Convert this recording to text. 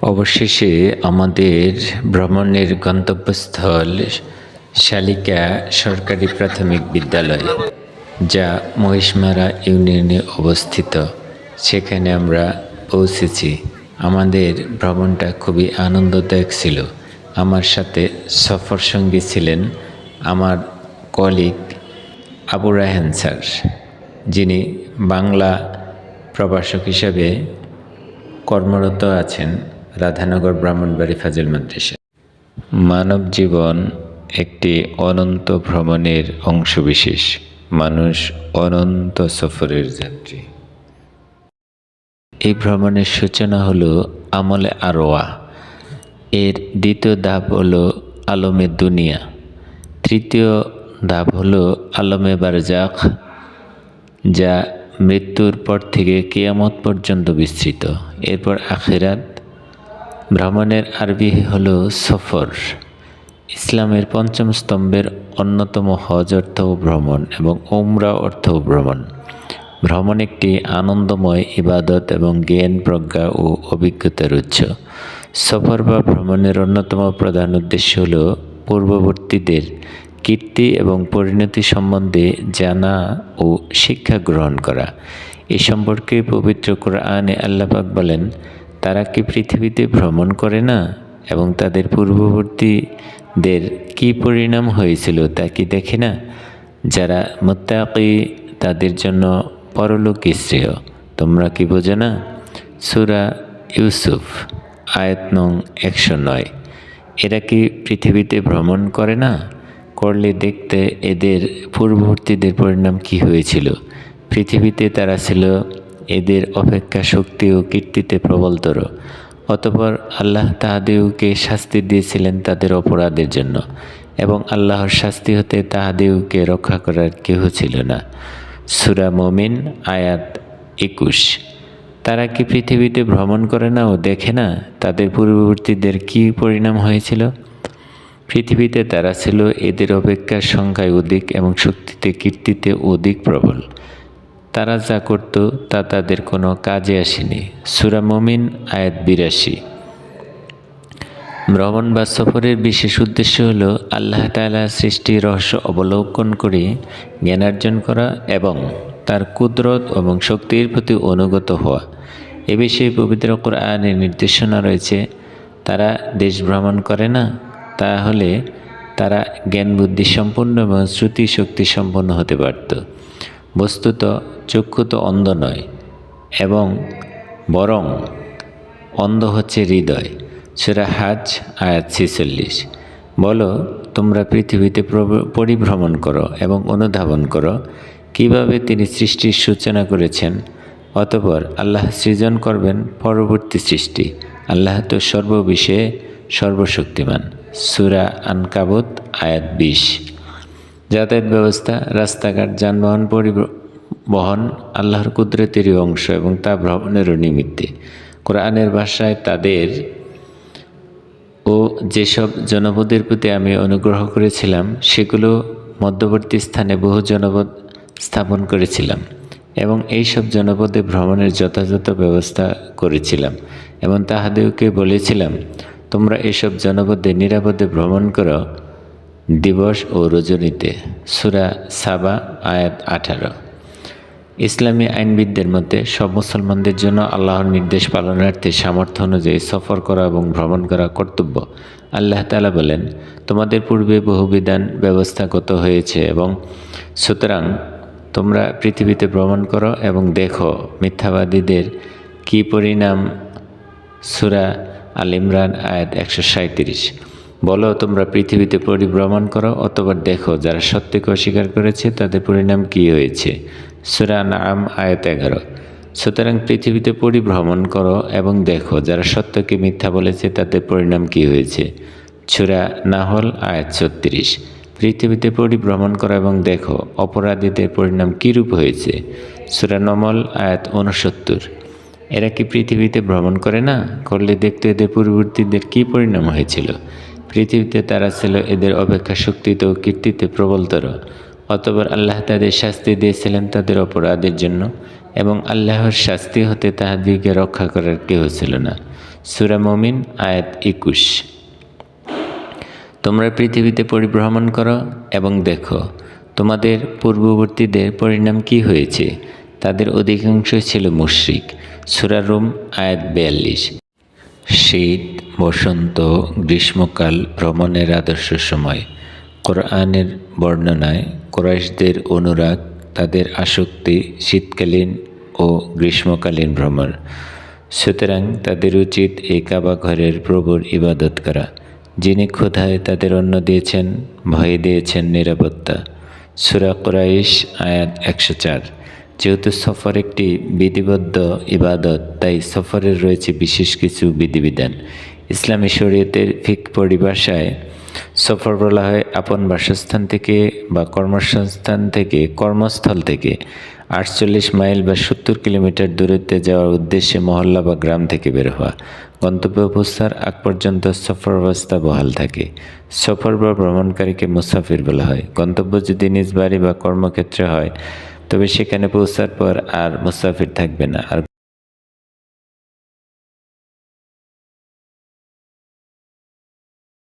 অবশেষে আমাদের ভ্রমণের গন্তব্যস্থল শালিকা সরকারি প্রাথমিক বিদ্যালয়, যা মহিষমারা ইউনিয়নে অবস্থিত। সেখানে আমরা পৌঁছেছি। আমাদের ভ্রমণটা খুবই আনন্দদায়ক ছিল। আমার সাথে সফর সঙ্গী ছিলেন আমার কলিগ আবু রায়হান স্যার, যিনি বাংলা প্রভাষক হিসাবে কর্মরত আছেন রাধানগর ব্রাহ্মণবাড়ী ফাজিল মাদ্রাসা। মানব জীবন একটি অনন্ত ভ্রমণের অংশবিশেষ। মানুষ অনন্ত সফরের যাত্রী। এই ভ্রমণের সূচনা হলো আমলে আরওয়া, এর দ্বিতীয় ধাপ হলো আলমে দুনিয়া, তৃতীয় ধাপ হলো আলমে বারজাখ, যা মৃত্যুর পর থেকে কিয়ামত পর্যন্ত বিস্তৃত। এরপর আখিরাত। ভ্রমণের আরবি হলো সফর। ইসলামের পঞ্চম স্তম্ভের অন্যতম হজ অর্থও ভ্রমণ এবং উমরা অর্থও ভ্রমণ। ভ্রমণ একটি আনন্দময় ইবাদত এবং জ্ঞান, প্রজ্ঞা ও অভিজ্ঞতার উৎস। সফর বা ভ্রমণের অন্যতম প্রধান উদ্দেশ্য হল পূর্ববর্তীদের কীর্তি এবং পরিণতি সম্বন্ধে জানা ও শিক্ষা গ্রহণ করা। এ সম্পর্কে পবিত্র কোরআনে আল্লাহ পাক বলেন, তারা কি পৃথিবীতে ভ্রমণ করে না এবং তাদের পূর্ববর্তীদের কি পরিণাম হয়েছিল তা কি দেখে না? যারা মুত্তাকি তাদের জন্য পরলোক শ্রেয়। তোমরা কি বোঝো না? সূরা ইউসুফ আয়াত নং 109। এরা কি পৃথিবীতে ভ্রমণ করে না? করলে দেখতে এদের পূর্ববর্তীদের পরিণাম কি হয়েছিল। পৃথিবীতে তারা ছিল এদের অপেক্ষা শক্তি ও কীর্তিতে প্রবলতর। অতঃপর আল্লাহ তাহাদিউকে শাস্তি দিয়েছিলেন তাদের অপরাধের জন্য, এবং আল্লাহর শাস্তি হতে তাহাদিউকে রক্ষা করার কেহ ছিল না। সূরা মুমিন আয়াত 21। তারা কি পৃথিবীতে ভ্রমণ করে না ও দেখে না তাদের পূর্ববর্তীদের কি পরিণাম হয়েছিল? পৃথিবীতে তারা ছিল এদের অপেক্ষা সংখ্যায় অধিক এবং শক্তিতে কীর্তিতে অধিক প্রবল। তারা যা করত তা তাদের কোনো কাজে আসেনি। সূরা মুমিন আয়াত 82। ভ্রমণ বা সফরের বিশেষ উদ্দেশ্য হল আল্লাহ তাআলার সৃষ্টির রহস্য অবলোকন করে জ্ঞানার্জন করা এবং তার কুদরত এবং শক্তির প্রতি অনুগত হওয়া। এ বিষয়ে পবিত্র কোরআনের নির্দেশনা রয়েছে। তারা দেশ ভ্রমণ করে না, তাহলে তারা জ্ঞান বুদ্ধি সম্পন্ন এবং শ্রুতি শক্তি সম্পন্ন হতে পারত। বস্তুত চক্ষু তো অন্ধ নয়, এবং বরং অন্ধ হচ্ছে হৃদয়। সূরা হাজ আয়াত 46। বলো, তোমরা পৃথিবীতে পরিভ্রমণ করো এবং অনুধাবন করো কিভাবে তিনি সৃষ্টির সূচনা করেছেন, অতঃপর আল্লাহ সৃজন করবেন পরবর্তী সৃষ্টি। আল্লাহ তো সর্ববিষয়ে সর্বশক্তিমান। সূরা আনকাবুত আয়াত 20। যাতায়াত ব্যবস্থা, রাস্তাঘাট, যানবাহন পরিবহন আল্লাহর কুদরতেরই অংশ এবং তা ভ্রমণেরও নিমিত্তে। কোরআনের ভাষায় তাদের ও যেসব জনপদের প্রতি আমি অনুগ্রহ করেছিলাম সেগুলো মধ্যবর্তী স্থানে বহু জনপদ স্থাপন করেছিলাম এবং এইসব জনপদে ভ্রমণের যথাযথ ব্যবস্থা করেছিলাম এবং তাহাদেরকে বলেছিলাম, তোমরা এসব জনপদে নিরাপদে ভ্রমণ করো দিবস ও রজনীতে। সূরা সাবা আয়াত 18। ইসলামী আইনবিদদের মতে সব মুসলমানদের জন্য আল্লাহর নির্দেশ পালনার্থে সামর্থ্য অনুযায়ী সফর করা এবং ভ্রমণ করা কর্তব্য। আল্লাহ তাআলা বলেন, তোমাদের পূর্বে বহু বিধান ব্যবস্থাগত হয়েছে এবং সুতরাং তোমরা পৃথিবীতে ভ্রমণ করো এবং দেখো মিথ্যাবাদীদের কী পরিণাম। সূরা আল ইমরান আয়াত 137। বলো, তোমরা পৃথিবীতে পরিভ্রমণ করো অথবা দেখো যারা সত্যকে অস্বীকার করেছে তাদের পরিণাম কী হয়েছে। সূরা আনআম আয়াত 11। সুতরাং পৃথিবীতে পরিভ্রমণ করো এবং দেখো যারা সত্যকে মিথ্যা বলেছে তাদের পরিণাম কী হয়েছে। সূরা নাহল আয়াত 36। পৃথিবীতে পরিভ্রমণ করো এবং দেখো অপরাধীদের পরিণাম কীরূপ হয়েছে। সূরা নমল আয়াত 69। এরা কি পৃথিবীতে ভ্রমণ করে না? করলে দেখতে এদের পূর্ববর্তীদের কী পরিণাম হয়েছিল। পৃথিবীতে তারা ছিল এদের অপেক্ষা শক্তিতে ও কীর্তিতে প্রবলতর। অতঃপর আল্লাহ তাদের শাস্তি দিয়েছিলেন তাদের অপরাধের জন্য, এবং আল্লাহর শাস্তি হতে তাহাদিগকে রক্ষা করার কেউ ছিল না। সূরা মুমিন আয়াত 21। তোমরা পৃথিবীতে পরিভ্রমণ করো এবং দেখো তোমাদের পূর্ববর্তীদের পরিণাম কি হয়েছে। তাদের অধিকাংশ ছিল মুশরিক। সূরা রুম আয়াত 42। শীত, বসন্ত, গ্রীষ্মকাল ভ্রমণের আদর্শ সময়। কোরআনের বর্ণনায় কুরাইশদের অনুরাগ, তাদের আসক্তি শীতকালীন ও গ্রীষ্মকালীন ভ্রমণ। সুতরাং তাদের উচিত এই কাবা ঘরের প্রভুর ইবাদত করা, যিনি ক্ষুধায় তাদের অন্ন দিয়েছেন, ভয়ে দিয়েছেন নিরাপত্তা। সূরা কুরাইশ আয়াত 104। যেহেতু সফর একটি বিধিবদ্ধ ইবাদত, তাই সফরের রয়েছে বিশেষ কিছু বিধিবিধান। ইসলামী শরীয়তের ফিকহ পরিভাষায় সফর বলা হয় আপন বাসস্থান থেকে বা কর্মসংস্থান থেকে, কর্মস্থল থেকে 48 মাইল বা 70 কিলোমিটার দূরত্বে যাওয়ার উদ্দেশ্যে মহল্লা বা গ্রাম থেকে বের হওয়া। গন্তব্যে পৌঁছার আগ পর্যন্ত সফর অবস্থা বহাল থাকে। সফর বা ভ্রমণকারীকে মুসাফির বলা হয়। গন্তব্য যদি নিজ বাড়ি বা কর্মক্ষেত্রে হয় তবে সেখানে পৌঁছার পর আর মুসাফির থাকবে না, আর